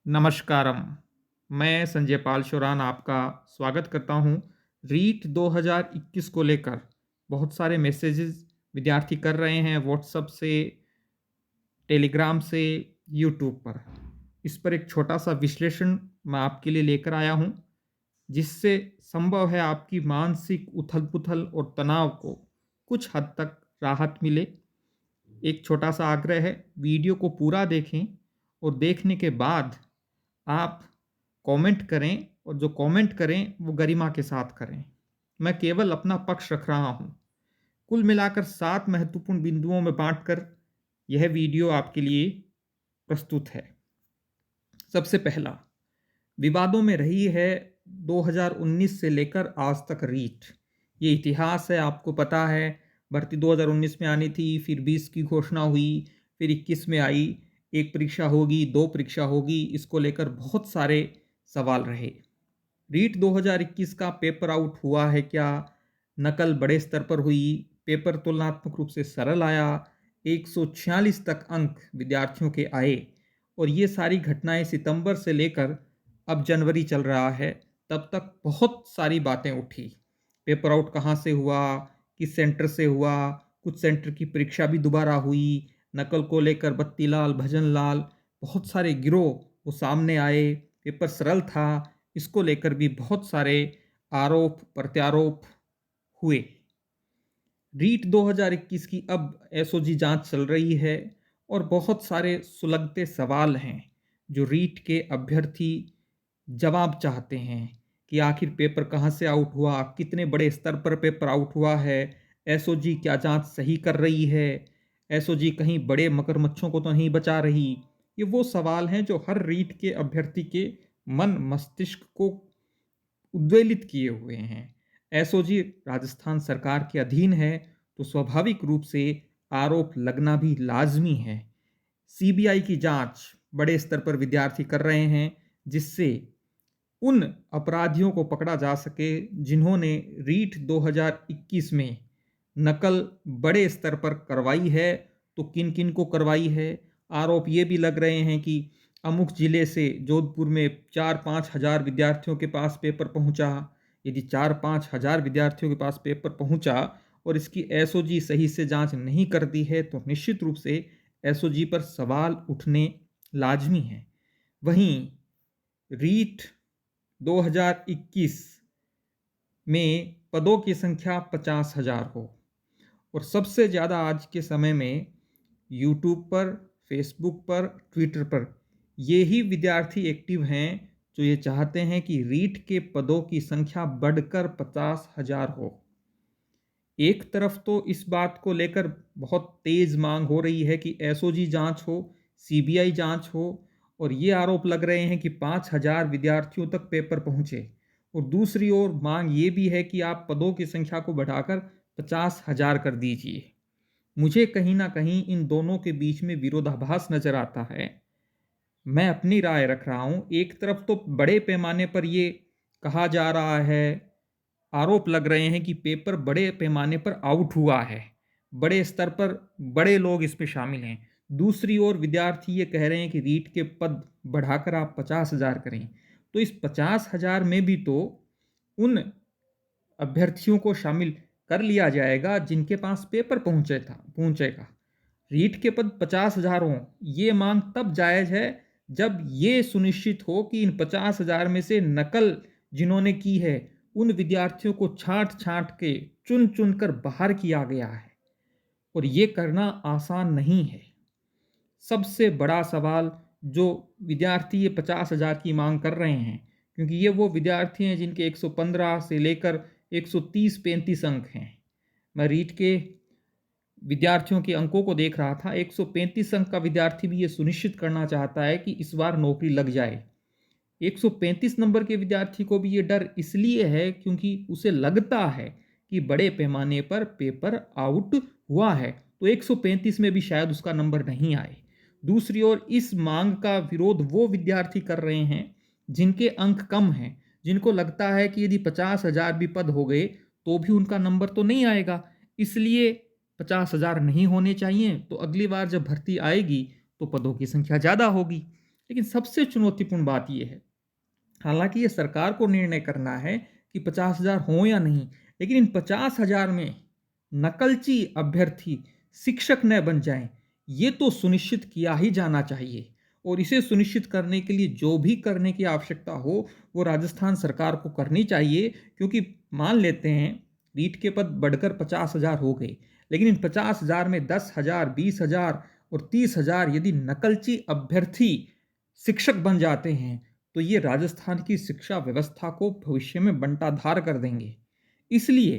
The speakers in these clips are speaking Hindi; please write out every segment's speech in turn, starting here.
नमस्कारम। मैं संजय पाल शोरान आपका स्वागत करता हूं। रीट 2021 को लेकर बहुत सारे मैसेजेस विद्यार्थी कर रहे हैं व्हाट्सएप से, टेलीग्राम से, यूट्यूब पर। इस पर एक छोटा सा विश्लेषण मैं आपके लिए लेकर आया हूं, जिससे संभव है आपकी मानसिक उथल-पुथल और तनाव को कुछ हद तक राहत मिले। एक छोटा सा आग्रह है, वीडियो को पूरा देखें और देखने के बाद आप कमेंट करें, और जो कमेंट करें वो गरिमा के साथ करें। मैं केवल अपना पक्ष रख रहा हूं। कुल मिलाकर 7 महत्वपूर्ण बिंदुओं में बांटकर यह वीडियो आपके लिए प्रस्तुत है। सबसे पहला, विवादों में रही है 2019 से लेकर आज तक रीट। ये इतिहास है, आपको पता है। भर्ती 2019 में आनी थी, फिर 20 की घोषणा हुई, फिर 21 में आई। एक परीक्षा होगी, दो परीक्षा होगी, इसको लेकर बहुत सारे सवाल रहे। रीट 2021 का पेपर आउट हुआ है क्या? नकल बड़े स्तर पर हुई। पेपर तुलनात्मक रूप से सरल आया। 146 तक अंक विद्यार्थियों के आए। और ये सारी घटनाएं सितंबर से लेकर अब जनवरी चल रहा है, तब तक बहुत सारी बातें उठी। पेपर आउट कहाँ से हुआ, किस सेंटर से हुआ, कुछ सेंटर की परीक्षा भी दोबारा हुई। नकल को लेकर बत्तीलाल, भजनलाल, बहुत सारे गिरोह वो सामने आए। पेपर सरल था, इसको लेकर भी बहुत सारे आरोप प्रत्यारोप हुए। रीट 2021 की अब एसओजी जांच चल रही है और बहुत सारे सुलगते सवाल हैं जो रीट के अभ्यर्थी जवाब चाहते हैं कि आखिर पेपर कहाँ से आउट हुआ, कितने बड़े स्तर पर पेपर आउट हुआ है, एसओजी क्या जांच सही कर रही है, एसओजी कहीं बड़े मगरमच्छों को तो नहीं बचा रही। ये वो सवाल हैं जो हर रीट के अभ्यर्थी के मन मस्तिष्क को उद्वेलित किए हुए हैं। एसओजी राजस्थान सरकार के अधीन है, तो स्वाभाविक रूप से आरोप लगना भी लाजमी है। सीबीआई की जांच बड़े स्तर पर विद्यार्थी कर रहे हैं, जिससे उन अपराधियों को पकड़ा जा सके जिन्होंने रीट 2021 में नकल बड़े स्तर पर करवाई है। तो किन किन को करवाई है? आरोप ये भी लग रहे हैं कि अमुक जिले से जोधपुर में 4-5 हज़ार विद्यार्थियों के पास पेपर पहुंचा। यदि 4-5 हज़ार विद्यार्थियों के पास पेपर पहुंचा और इसकी एसओजी सही से जांच नहीं करती है, तो निश्चित रूप से एसओजी पर सवाल उठने लाजमी है। वहीं रीट 2021 में पदों की संख्या 50,000 हो, और सबसे ज़्यादा आज के समय में यूट्यूब पर, फेसबुक पर, ट्विटर पर ये ही विद्यार्थी एक्टिव हैं जो ये चाहते हैं कि रीट के पदों की संख्या बढ़कर 50,000 हो। एक तरफ तो इस बात को लेकर बहुत तेज मांग हो रही है कि एसओजी जांच हो, सीबीआई जांच हो, और ये आरोप लग रहे हैं कि 5,000 विद्यार्थियों तक पेपर पहुंचे। और दूसरी ओर मांग ये भी है कि आप पदों की संख्या को बढ़ाकर 50,000 कर दीजिए। मुझे कहीं ना कहीं इन दोनों के बीच में विरोधाभास नजर आता है। मैं अपनी राय रख रहा हूं। एक तरफ तो बड़े पैमाने पर ये कहा जा रहा है, आरोप लग रहे हैं कि पेपर बड़े पैमाने पर आउट हुआ है, बड़े स्तर पर बड़े लोग इसमें शामिल हैं। दूसरी ओर विद्यार्थी ये कह रहे हैं कि रीट के पद बढ़ाकर आप 50,000 करें। तो इस 50,000 में भी तो उन अभ्यर्थियों को शामिल कर लिया जाएगा जिनके पास पेपर पहुंचेगा। रीट के पद 50,000 हों, ये मांग तब जायज है जब ये सुनिश्चित हो कि इन 50,000 में से नकल जिन्होंने की है उन विद्यार्थियों को छांट छांट के चुन चुन कर बाहर किया गया है, और ये करना आसान नहीं है। सबसे बड़ा सवाल जो विद्यार्थी ये 50,000 की मांग कर रहे हैं, क्योंकि ये वो विद्यार्थी हैं जिनके 115 से लेकर 130-35 अंक हैं। मैं रीट के विद्यार्थियों के अंकों को देख रहा था। 135 अंक का विद्यार्थी भी ये सुनिश्चित करना चाहता है कि इस बार नौकरी लग जाए। 135 नंबर के विद्यार्थी को भी ये डर इसलिए है क्योंकि उसे लगता है कि बड़े पैमाने पर पेपर आउट हुआ है, तो 135 में भी शायद उसका नंबर नहीं आए। दूसरी ओर इस मांग का विरोध वो विद्यार्थी कर रहे हैं जिनके अंक कम हैं, जिनको लगता है कि यदि 50,000 भी पद हो गए तो भी उनका नंबर तो नहीं आएगा, इसलिए 50,000 नहीं होने चाहिए। तो अगली बार जब भर्ती आएगी तो पदों की संख्या ज़्यादा होगी। लेकिन सबसे चुनौतीपूर्ण बात ये है, हालांकि ये सरकार को निर्णय करना है कि 50,000 हों या नहीं, लेकिन इन 50,000 में नकलची अभ्यर्थी शिक्षक न बन जाएं, ये तो सुनिश्चित किया ही जाना चाहिए। और इसे सुनिश्चित करने के लिए जो भी करने की आवश्यकता हो वो राजस्थान सरकार को करनी चाहिए, क्योंकि मान लेते हैं रीट के पद बढ़कर 50,000 हो गए, लेकिन इन 50,000 में 10,000, 20,000 और 30,000 यदि नकलची अभ्यर्थी शिक्षक बन जाते हैं तो ये राजस्थान की शिक्षा व्यवस्था को भविष्य में बंटाधार कर देंगे। इसलिए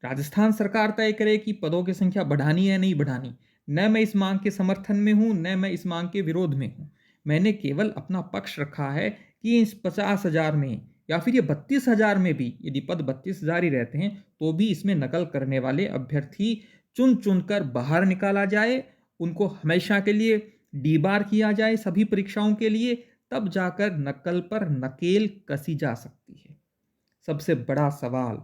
राजस्थान सरकार तय करे कि पदों की संख्या बढ़ानी है नहीं बढ़ानी। न मैं इस मांग के समर्थन में हूं, न मैं इस मांग के विरोध में हूं। मैंने केवल अपना पक्ष रखा है कि इस 50,000 में या फिर ये 32,000 में भी यदि पद 32,000 ही रहते हैं तो भी इसमें नकल करने वाले अभ्यर्थी चुन चुनकर बाहर निकाला जाए, उनको हमेशा के लिए डीबार किया जाए सभी परीक्षाओं के लिए, तब जाकर नकल पर नकेल कसी जा सकती है। सबसे बड़ा सवाल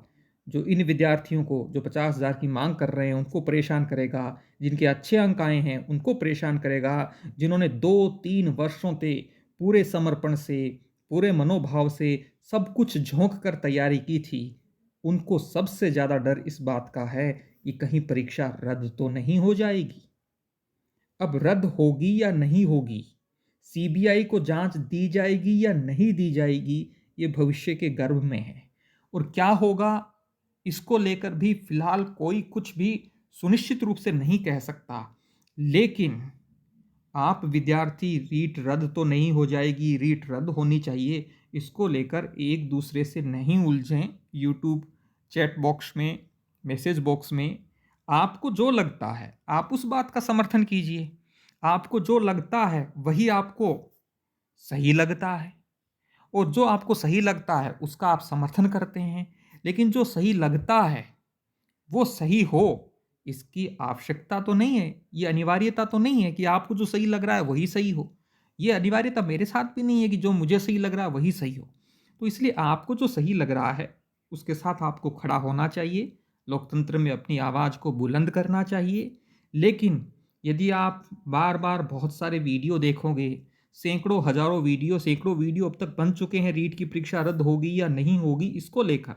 जो इन विद्यार्थियों को जो 50,000 की मांग कर रहे हैं उनको परेशान करेगा, जिनके अच्छे अंक आए हैं उनको परेशान करेगा, जिन्होंने 2-3 वर्षों से पूरे समर्पण से, पूरे मनोभाव से सब कुछ झोंक कर तैयारी की थी, उनको सबसे ज़्यादा डर इस बात का है कि कहीं परीक्षा रद्द तो नहीं हो जाएगी। अब रद्द होगी या नहीं होगी, सीबीआई को जांच दी जाएगी या नहीं दी जाएगी, ये भविष्य के गर्भ में है। और क्या होगा इसको लेकर भी फिलहाल कोई कुछ भी सुनिश्चित रूप से नहीं कह सकता। लेकिन आप विद्यार्थी रीट रद्द तो नहीं हो जाएगी, रीट रद्द होनी चाहिए, इसको लेकर एक दूसरे से नहीं उलझें। यूट्यूब चैट बॉक्स में, मैसेज बॉक्स में आपको जो लगता है आप उस बात का समर्थन कीजिए। आपको जो लगता है वही आपको सही लगता है, और जो आपको सही लगता है उसका आप समर्थन करते हैं। लेकिन जो सही लगता है वो सही हो, इसकी आवश्यकता तो नहीं है, ये अनिवार्यता तो नहीं है कि आपको जो सही लग रहा है वही सही हो। ये अनिवार्यता मेरे साथ भी नहीं है कि जो मुझे सही लग रहा है वही सही हो। तो इसलिए आपको जो सही लग रहा है उसके साथ आपको खड़ा होना चाहिए, लोकतंत्र में अपनी आवाज़ को बुलंद करना चाहिए। लेकिन यदि आप बार बार बहुत सारे वीडियो देखोगे, सैकड़ों वीडियो अब तक बन चुके हैं रीट की परीक्षा रद्द होगी या नहीं होगी इसको लेकर,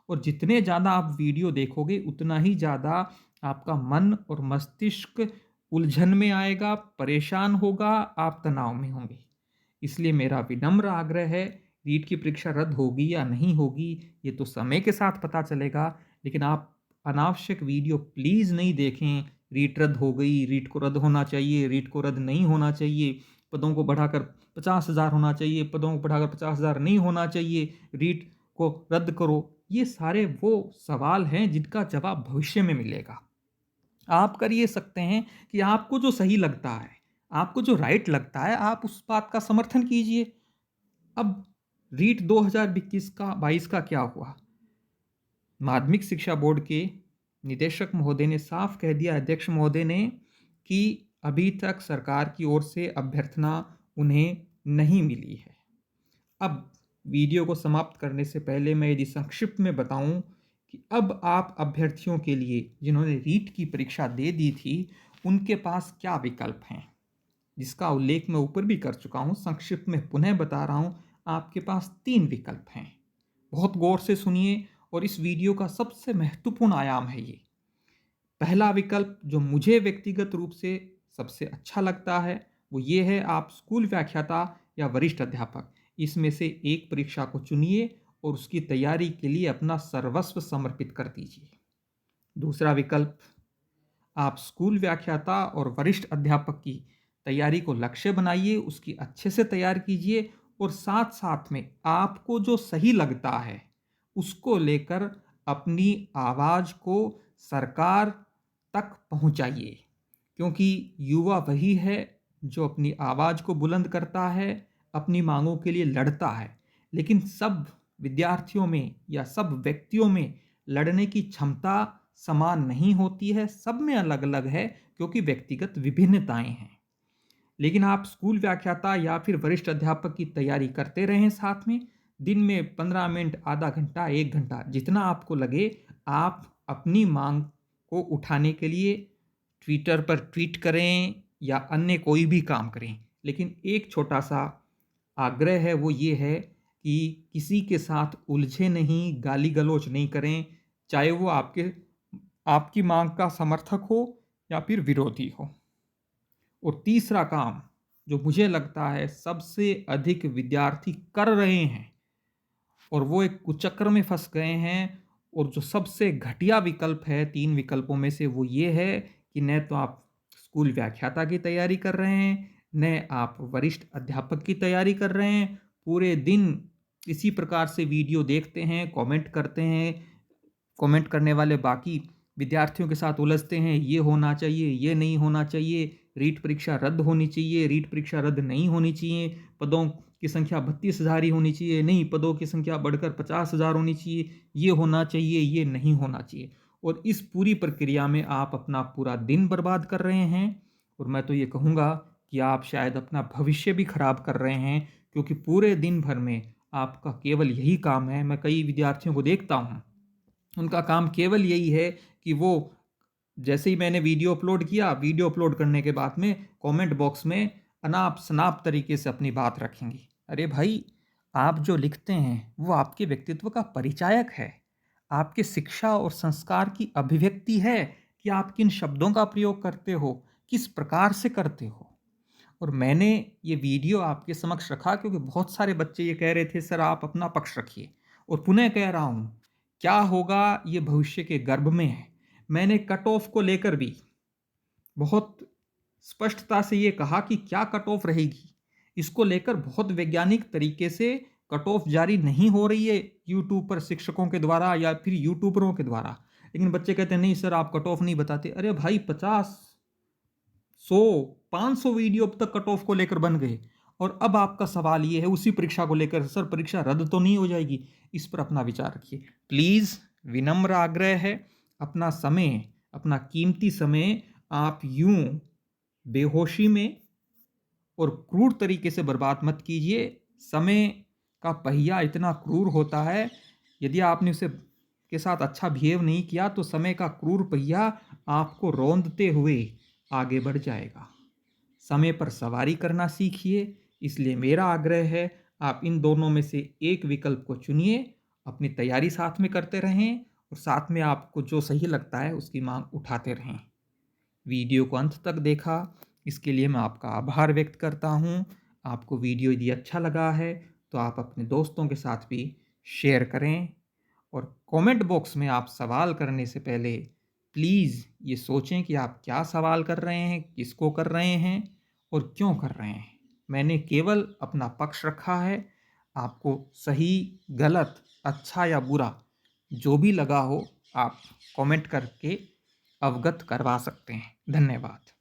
और जितने ज़्यादा आप वीडियो देखोगे उतना ही ज़्यादा आपका मन और मस्तिष्क उलझन में आएगा, परेशान होगा, आप तनाव में होंगे। इसलिए मेरा विनम्र आग्रह है, रीट की परीक्षा रद्द होगी या नहीं होगी ये तो समय के साथ पता चलेगा, लेकिन आप अनावश्यक वीडियो प्लीज़ नहीं देखें। रीट रद्द हो गई, रीट को रद्द होना चाहिए, रीट को रद्द नहीं होना चाहिए, पदों को बढ़ाकर 50,000 होना चाहिए, पदों को बढ़ाकर 50,000 नहीं होना चाहिए, रीट को रद्द करो। ये सारे वो सवाल हैं जिनका जवाब भविष्य में मिलेगा। आप कर ये सकते हैं कि आपको जो सही लगता है, आपको जो राइट लगता है, आप उस बात का समर्थन कीजिए। अब रीट 2021 का 22 का क्या हुआ? माध्यमिक शिक्षा बोर्ड के निदेशक महोदय ने साफ कह दिया, अध्यक्ष महोदय ने, कि अभी तक सरकार की ओर से अभ्यर्थना उन्हें नहीं मिली है। अब वीडियो को समाप्त करने से पहले मैं यदि संक्षिप्त में बताऊं कि अब आप अभ्यर्थियों के लिए जिन्होंने रीट की परीक्षा दे दी थी उनके पास क्या विकल्प हैं, जिसका उल्लेख मैं ऊपर भी कर चुका हूं, संक्षिप्त में पुनः बता रहा हूं। आपके पास 3 विकल्प हैं, बहुत गौर से सुनिए, और इस वीडियो का सबसे महत्वपूर्ण आयाम है ये। पहला विकल्प जो मुझे व्यक्तिगत रूप से सबसे अच्छा लगता है वो ये है, आप स्कूल व्याख्याता या वरिष्ठ अध्यापक इसमें से एक परीक्षा को चुनिए और उसकी तैयारी के लिए अपना सर्वस्व समर्पित कर दीजिए। दूसरा विकल्प, आप स्कूल व्याख्याता और वरिष्ठ अध्यापक की तैयारी को लक्ष्य बनाइए, उसकी अच्छे से तैयार कीजिए, और साथ साथ में आपको जो सही लगता है उसको लेकर अपनी आवाज़ को सरकार तक पहुंचाइए, क्योंकि युवा वही है जो अपनी आवाज़ को बुलंद करता है, अपनी मांगों के लिए लड़ता है। लेकिन सब विद्यार्थियों में या सब व्यक्तियों में लड़ने की क्षमता समान नहीं होती है, सब में अलग अलग है, क्योंकि व्यक्तिगत विभिन्नताएं हैं। लेकिन आप स्कूल व्याख्याता या फिर वरिष्ठ अध्यापक की तैयारी करते रहें, साथ में दिन में 15 मिनट, आधा घंटा, 1 घंटा, जितना आपको लगे, आप अपनी मांग को उठाने के लिए ट्विटर पर ट्वीट करें या अन्य कोई भी काम करें, लेकिन एक छोटा-सा आग्रह है, वो ये है कि किसी के साथ उलझे नहीं, गाली-गलौच नहीं करें, चाहे वो आपकी माँग का समर्थक हो या फिर विरोधी हो। और तीसरा काम, जो मुझे लगता है सबसे अधिक विद्यार्थी कर रहे हैं और वो एक कुचक्र में फँस गए हैं, और जो सबसे घटिया विकल्प है 3 विकल्पों में से, वो ये है कि न तो आप स्कूल व्याख्याता की तैयारी कर रहे हैं, न आप वरिष्ठ अध्यापक की तैयारी कर रहे हैं। पूरे दिन इसी प्रकार से वीडियो देखते हैं, कमेंट करते हैं, कमेंट करने वाले बाकी विद्यार्थियों के साथ उलझते हैं, ये होना चाहिए, ये नहीं होना चाहिए, रीट परीक्षा रद्द होनी चाहिए, रीट परीक्षा रद्द नहीं होनी चाहिए, पदों की संख्या 32,000 ही होनी चाहिए, नहीं पदों की संख्या बढ़कर 50,000 होनी चाहिए, ये होना चाहिए, ये नहीं होना चाहिए। और इस पूरी प्रक्रिया में आप अपना पूरा दिन बर्बाद कर रहे हैं, और मैं तो ये कहूँगा कि आप शायद अपना भविष्य भी खराब कर रहे हैं, क्योंकि पूरे दिन भर में आपका केवल यही काम है। मैं कई विद्यार्थियों को देखता हूँ, उनका काम केवल यही है कि वो जैसे ही मैंने वीडियो अपलोड किया, वीडियो अपलोड करने के बाद में कमेंट बॉक्स में अनाप-शनाप तरीके से अपनी बात रखेंगे। अरे भाई, आप जो लिखते हैं वो आपके व्यक्तित्व का परिचायक है, आपके शिक्षा और संस्कार की अभिव्यक्ति है कि आप किन शब्दों का प्रयोग करते हो, किस प्रकार से करते हो। और मैंने ये वीडियो आपके समक्ष रखा क्योंकि बहुत सारे बच्चे ये कह रहे थे, सर आप अपना पक्ष रखिए। और पुनः कह रहा हूँ, क्या होगा ये भविष्य के गर्भ में है। मैंने कट ऑफ को लेकर भी बहुत स्पष्टता से ये कहा कि क्या कट ऑफ रहेगी, इसको लेकर बहुत वैज्ञानिक तरीके से कट ऑफ जारी नहीं हो रही है यूट्यूब पर शिक्षकों के द्वारा या फिर यूट्यूबरों के द्वारा। लेकिन बच्चे कहते हैं नहीं सर आप कट ऑफ नहीं बताते। अरे भाई, 50, 100, 500 वीडियो अब तक कट ऑफ को लेकर बन गए, और अब आपका सवाल ये है उसी परीक्षा को लेकर, सर परीक्षा रद्द तो नहीं हो जाएगी। इस पर अपना विचार रखिए प्लीज़। विनम्र आग्रह है, अपना समय, अपना कीमती समय आप यूं बेहोशी में और क्रूर तरीके से बर्बाद मत कीजिए। समय का पहिया इतना क्रूर होता है, यदि आपने उसे के साथ अच्छा बिहेव नहीं किया तो समय का क्रूर पहिया आपको रौंदते हुए आगे बढ़ जाएगा। समय पर सवारी करना सीखिए। इसलिए मेरा आग्रह है, आप इन दोनों में से एक विकल्प को चुनिए, अपनी तैयारी साथ में करते रहें और साथ में आपको जो सही लगता है उसकी मांग उठाते रहें। वीडियो को अंत तक देखा, इसके लिए मैं आपका आभार व्यक्त करता हूँ। आपको वीडियो यदि अच्छा लगा है तो आप अपने दोस्तों के साथ भी शेयर करें, और कमेंट बॉक्स में आप सवाल करने से पहले प्लीज़ ये सोचें कि आप क्या सवाल कर रहे हैं, किसको कर रहे हैं और क्यों कर रहे हैं। मैंने केवल अपना पक्ष रखा है। आपको सही, गलत, अच्छा या बुरा जो भी लगा हो, आप कमेंट करके अवगत करवा सकते हैं। धन्यवाद।